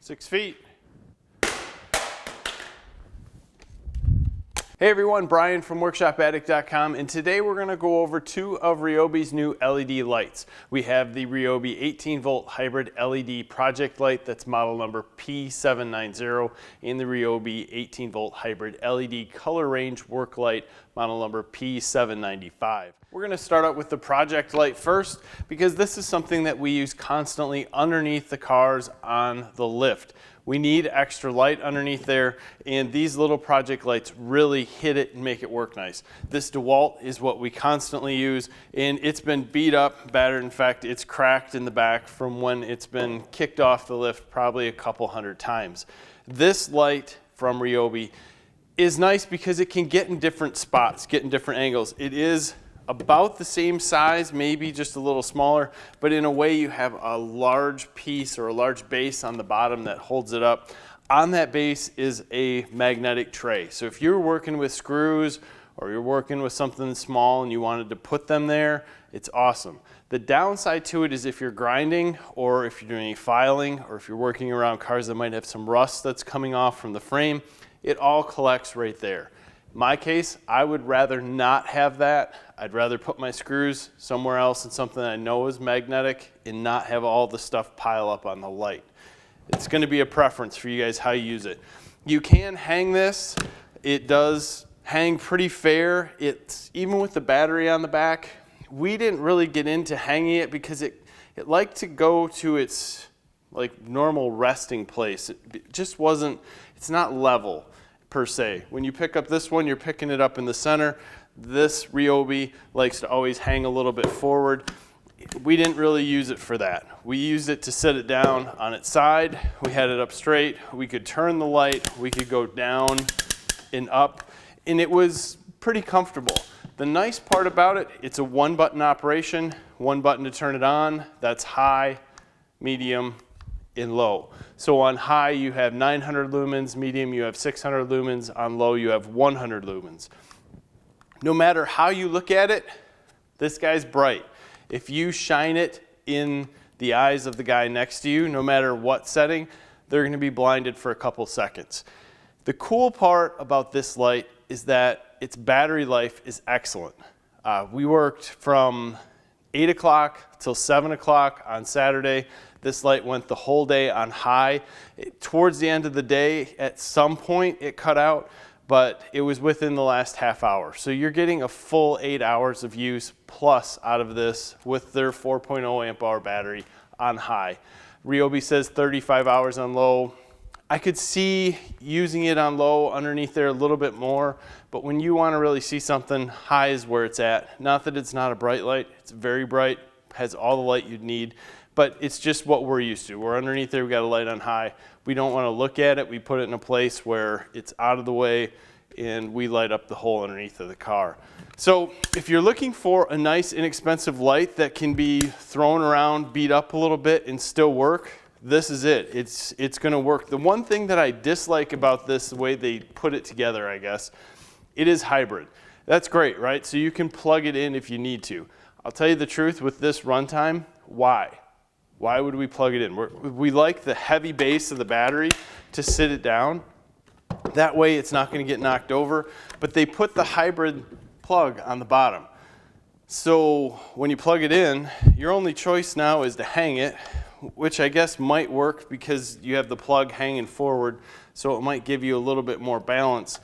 6 feet. Hey everyone, Brian from WorkshopAddict.com, and today we're going to go over two of Ryobi's new LED lights. We have the Ryobi 18-volt hybrid LED project light, that's model number P790, and the Ryobi 18-volt hybrid LED color range work light, model number P795. We're going to start out with the project light first, because this is something that we use constantly underneath the cars on the lift. We need extra light underneath there, and these little project lights really hit it and make it work nice. This DeWalt is what we constantly use, and it's been beat up, battered. In fact, it's cracked in the back from when it's been kicked off the lift probably a couple hundred times. This light from Ryobi is nice because it can get in different spots, get in different angles. It is about the same size, maybe just a little smaller, but in a way you have a large piece or a large base on the bottom that holds it up. On that base is a magnetic tray. So if you're working with screws or you're working with something small and you wanted to put them there, it's awesome. The downside to it is if you're grinding or if you're doing any filing or if you're working around cars that might have some rust that's coming off from the frame, it all collects right there. In my case, I would rather not have that. I'd rather put my screws somewhere else in something I know is magnetic and not have all the stuff pile up on the light. It's going to be a preference for you guys how you use it. You can hang this. It does hang pretty fair. It's even with the battery on the back. We didn't really get into hanging it because it liked to go to its like normal resting place. It just wasn't, it's not level per se. When you pick up this one, you're picking it up in the center. This Ryobi likes to always hang a little bit forward. We didn't really use it for that. We used it to set it down on its side. We had it up straight. We could turn the light. We could go down and up, and it was pretty comfortable. The nice part about it, it's a one-button operation, one button to turn it on. That's high, medium, and low. So on high you have 900 lumens, medium you have 600 lumens, on low you have 100 lumens. No matter how you look at it, this guy's bright. If you shine it in the eyes of the guy next to you, no matter what setting, they're going to be blinded for a couple seconds. The cool part about this light is that its battery life is excellent. We worked from 8 o'clock till 7 o'clock on Saturday. This light went the whole day on high. Towards the end of the day, at some point it cut out, but it was within the last half hour. So you're getting a full 8 hours of use plus out of this with their 4.0 amp hour battery on high. Ryobi says 35 hours on low. I could see using it on low underneath there a little bit more, but when you want to really see something, high is where it's at. Not that it's not a bright light, it's very bright, has all the light you'd need, but it's just what we're used to. We're underneath there, we got a light on high. We don't want to look at it, we put it in a place where it's out of the way and we light up the hole underneath of the car. So if you're looking for a nice inexpensive light that can be thrown around, beat up a little bit and still work, this is it. It's going to work. The one thing that I dislike about this, the way they put it together, I guess, it is hybrid. That's great, right? So you can plug it in if you need to. I'll tell you the truth with this Runtime, why? Why would we plug it in? We like the heavy base of the battery to sit it down. That way it's not going to get knocked over, but they put the hybrid plug on the bottom. So when you plug it in, your only choice now is to hang it, which I guess might work because you have the plug hanging forward, so it might give you a little bit more balance.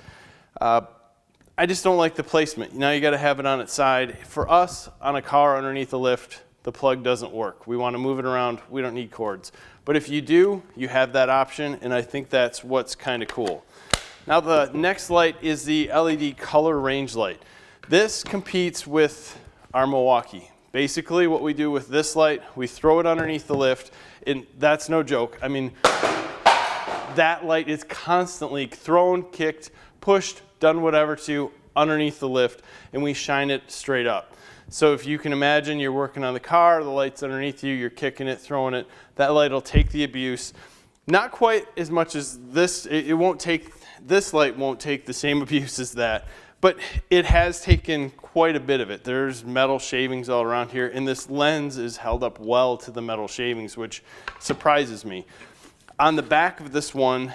I just don't like the placement. Now you got to have it on its side. For us, on a car underneath the lift, the plug doesn't work. We want to move it around. We don't need cords. But if you do, you have that option, and I think that's what's kind of cool. Now the next light is the LED color range light. This competes with our Milwaukee. Basically what we do with this light, we throw it underneath the lift, and that's no joke. I mean, that light is constantly thrown, kicked, pushed, done whatever to underneath the lift, and we shine it straight up. So if you can imagine you're working on the car, the light's underneath you, you're kicking it, throwing it, that light will take the abuse. Not quite as much as this, this light won't take the same abuse as that, but it has taken quite a bit of it. There's metal shavings all around here, and this lens is held up well to the metal shavings, which surprises me. On the back of this one,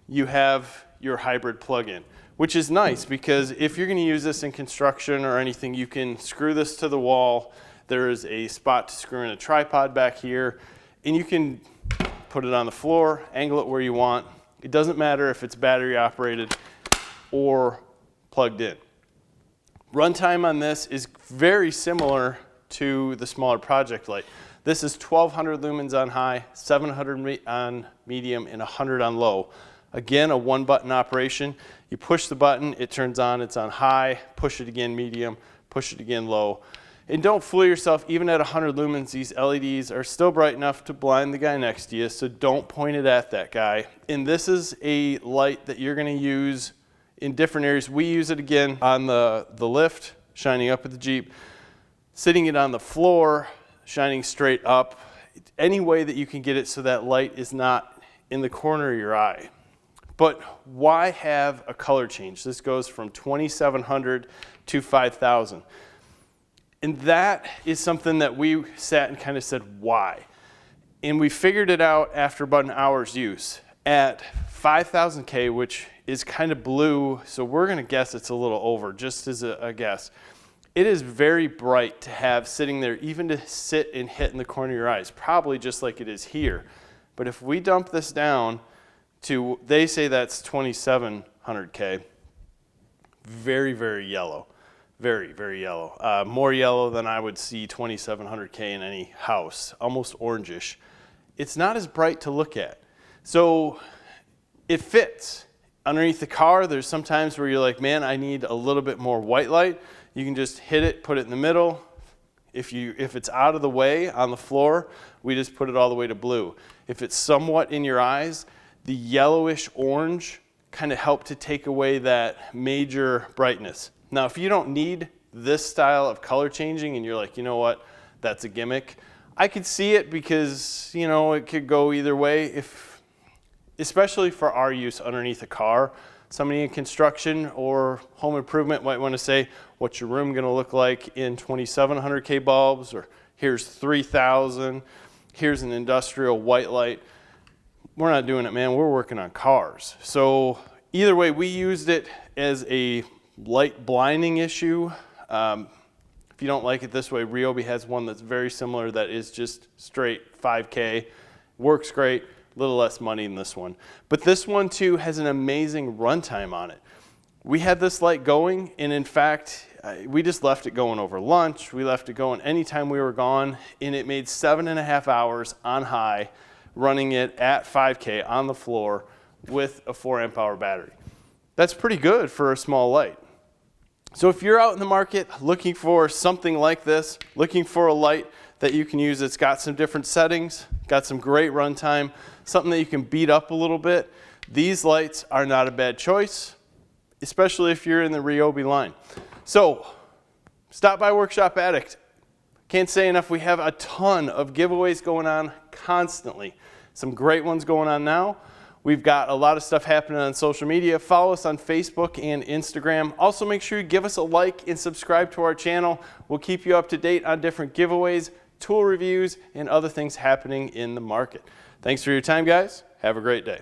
you have your hybrid plug-in, which is nice because if you're going to use this in construction or anything, you can screw this to the wall. There is a spot to screw in a tripod back here, and you can put it on the floor, angle it where you want. It doesn't matter if it's battery operated or plugged in. Runtime on this is very similar to the smaller project light. This is 1200 lumens on high, 700 on medium, and 100 on low. Again, a one button operation. You push the button, it turns on, it's on high, push it again medium, push it again low. And don't fool yourself, even at 100 lumens, these LEDs are still bright enough to blind the guy next to you, so don't point it at that guy. And this is a light that you're gonna use in different areas. We use it again on the lift, shining up at the Jeep, sitting it on the floor, shining straight up, any way that you can get it so that light is not in the corner of your eye. But why have a color change? This goes from 2700 to 5000. And that is something that we sat and kind of said, why? And we figured it out after about an hour's use. At 5000K, which is kind of blue, so we're gonna guess it's a little over, just as a guess. It is very bright to have sitting there, even to sit and hit in the corner of your eyes, probably just like it is here. But if we dump this down to, they say that's 2700K, very, very yellow. Very, very yellow. More yellow than I would see 2700K in any house, almost orangish. It's not as bright to look at. So it fits. Underneath the car, there's some times where you're like, man, I need a little bit more white light. You can just hit it, put it in the middle. If it's out of the way on the floor, we just put it all the way to blue. If it's somewhat in your eyes, the yellowish orange kind of help to take away that major brightness. Now, if you don't need this style of color changing and you're like, you know what, that's a gimmick, I could see it because, you know, it could go either way. Especially for our use underneath a car, somebody in construction or home improvement might want to say, what's your room going to look like in 2700K bulbs, or here's 3000, here's an industrial white light. We're not doing it, man. We're working on cars. So either way, we used it as a light blinding issue. If you don't like it this way, Ryobi has one that's very similar that is just straight 5K. Works great, a little less money than this one. But this one too has an amazing runtime on it. We had this light going, and in fact, we just left it going over lunch. We left it going anytime we were gone, and it made 7.5 hours on high, running it at 5K on the floor with a 4 amp hour battery. That's pretty good for a small light. So if you're out in the market looking for something like this, looking for a light that you can use that's got some different settings, got some great runtime, something that you can beat up a little bit, these lights are not a bad choice, especially if you're in the Ryobi line. So stop by Workshop Addict. Can't say enough, we have a ton of giveaways going on constantly. Some great ones going on now. We've got a lot of stuff happening on social media. Follow us on Facebook and Instagram. Also, make sure you give us a like and subscribe to our channel. We'll keep you up to date on different giveaways, tool reviews, and other things happening in the market. Thanks for your time, guys. Have a great day.